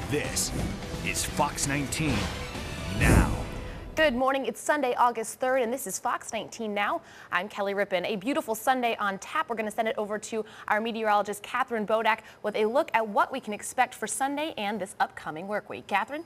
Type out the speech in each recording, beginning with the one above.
This is Fox 19 Now. Good morning. It's Sunday, August 3rd, and this is Fox 19 Now. I'm Kelly Rippin. A beautiful Sunday on tap. We're going to send it over to our meteorologist, Catherine Bodak, with a look at what we can expect for Sunday and this upcoming work week. Catherine?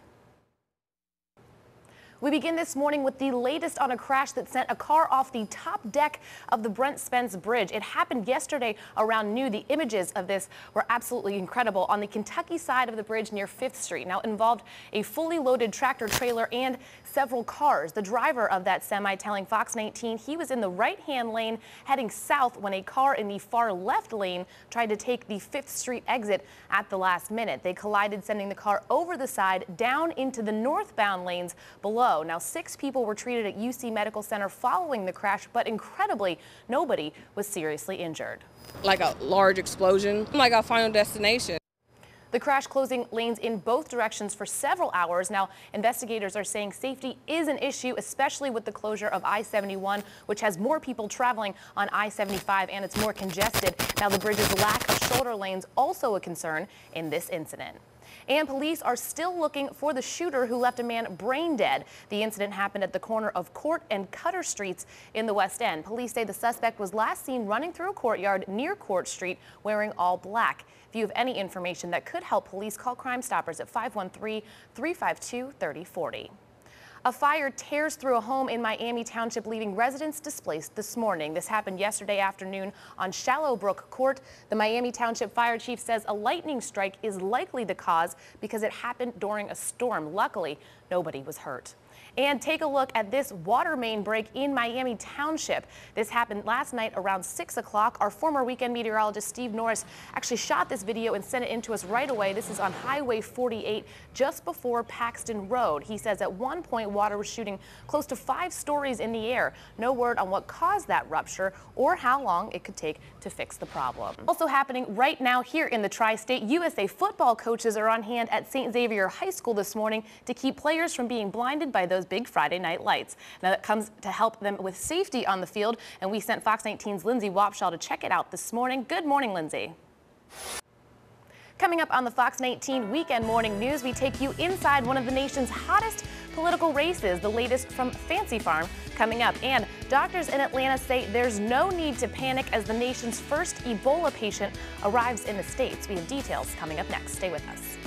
We begin this morning with the latest on a crash that sent a car off the top deck of the Brent Spence Bridge. It happened yesterday around noon. The images of this were absolutely incredible on the Kentucky side of the bridge near 5th Street. Now, it involved a fully loaded tractor trailer and several cars. The driver of that semi telling Fox 19 he was in the right-hand lane heading south when a car in the far left lane tried to take the 5th Street exit at the last minute. They collided, sending the car over the side down into the northbound lanes below. Now, 6 people were treated at UC Medical Center following the crash, but incredibly, nobody was seriously injured. Like a large explosion, like our final destination. The crash closing lanes in both directions for several hours. Now, investigators are saying safety is an issue, especially with the closure of I-71, which has more people traveling on I-75 and it's more congested. Now, the bridge's lack of shoulder lanes also a concern in this incident. And police are still looking for the shooter who left a man brain dead. The incident happened at the corner of Court and Cutter Streets in the West End. Police say the suspect was last seen running through a courtyard near Court Street wearing all black. If you have any information that could help police, call Crime Stoppers at 513-352-3040. A fire tears through a home in Miami Township, leaving residents displaced this morning. This happened yesterday afternoon on Shallow Brook Court. The Miami Township Fire Chief says a lightning strike is likely the cause because it happened during a storm. Luckily, nobody was hurt. And take a look at this water main break in Miami Township. This happened last night around 6 o'clock. Our former weekend meteorologist Steve Norris actually shot this video and sent it in to us right away. This is on Highway 48 just before Paxton Road. He says at one point water was shooting close to 5 stories in the air. No word on what caused that rupture or how long it could take to fix the problem. Also happening right now here in the Tri-State, USA football coaches are on hand at St. Xavier High School this morning to keep players from being blinded by those big Friday night lights. Now that comes to help them with safety on the field, and we sent Fox 19's Lindsay Wapshaw to check it out this morning. Good morning, Lindsay. Coming up on the Fox 19 Weekend Morning News, we take you inside one of the nation's hottest political races, the latest from Fancy Farm coming up. And doctors in Atlanta say there's no need to panic as the nation's first Ebola patient arrives in the States. We have details coming up next. Stay with us.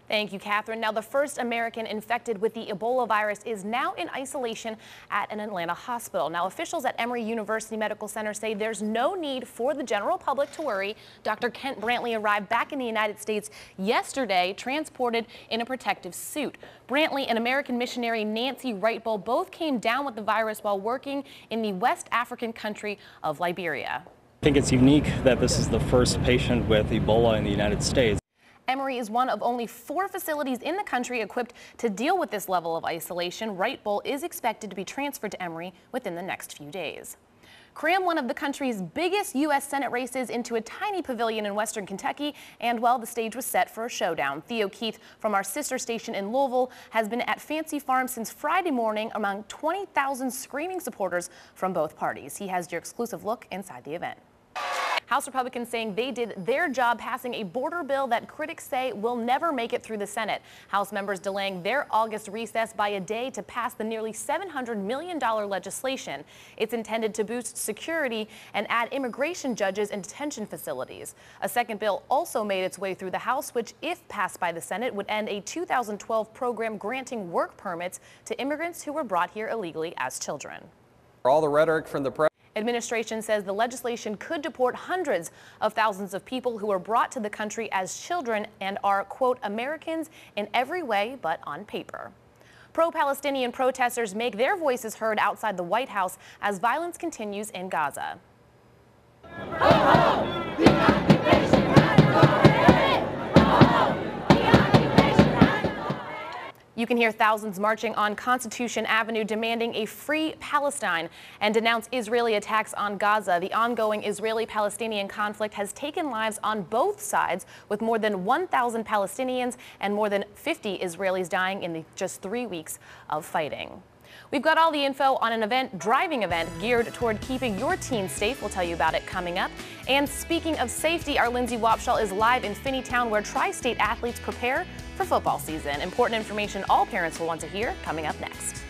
Thank you, Catherine. Now, the first American infected with the Ebola virus is now in isolation at an Atlanta hospital. Now, officials at Emory University Medical Center say there's no need for the general public to worry. Dr. Kent Brantley arrived back in the United States yesterday, transported in a protective suit. Brantley and American missionary Nancy Wright-Bull both came down with the virus while working in the West African country of Liberia. I think it's unique that this is the first patient with Ebola in the United States. Emory is one of only 4 facilities in the country equipped to deal with this level of isolation. Wright-Bull is expected to be transferred to Emory within the next few days. Cram one of the country's biggest U.S. Senate races into a tiny pavilion in western Kentucky, and well, the stage was set for a showdown. Theo Keith from our sister station in Louisville has been at Fancy Farm since Friday morning among 20,000 screaming supporters from both parties. He has your exclusive look inside the event. House Republicans saying they did their job passing a border bill that critics say will never make it through the Senate. House members delaying their August recess by a day to pass the nearly $700 million legislation. It's intended to boost security and add immigration judges and detention facilities. A second bill also made its way through the House, which, if passed by the Senate, would end a 2012 program granting work permits to immigrants who were brought here illegally as children. All the rhetoric from the president. Administration says the legislation could deport hundreds of thousands of people who were brought to the country as children and are, quote, Americans in every way but on paper. Pro-Palestinian protesters make their voices heard outside the White House as violence continues in Gaza. You can hear thousands marching on Constitution Avenue demanding a free Palestine and denounce Israeli attacks on Gaza. The ongoing Israeli-Palestinian conflict has taken lives on both sides, with more than 1,000 Palestinians and more than 50 Israelis dying in just 3 weeks of fighting. We've got all the info on an driving event geared toward keeping your teens safe. We'll tell you about it coming up. And speaking of safety, our Lindsay Wapshall is live in Finneytown, where Tri-State athletes prepare for football season. Important information all parents will want to hear coming up next.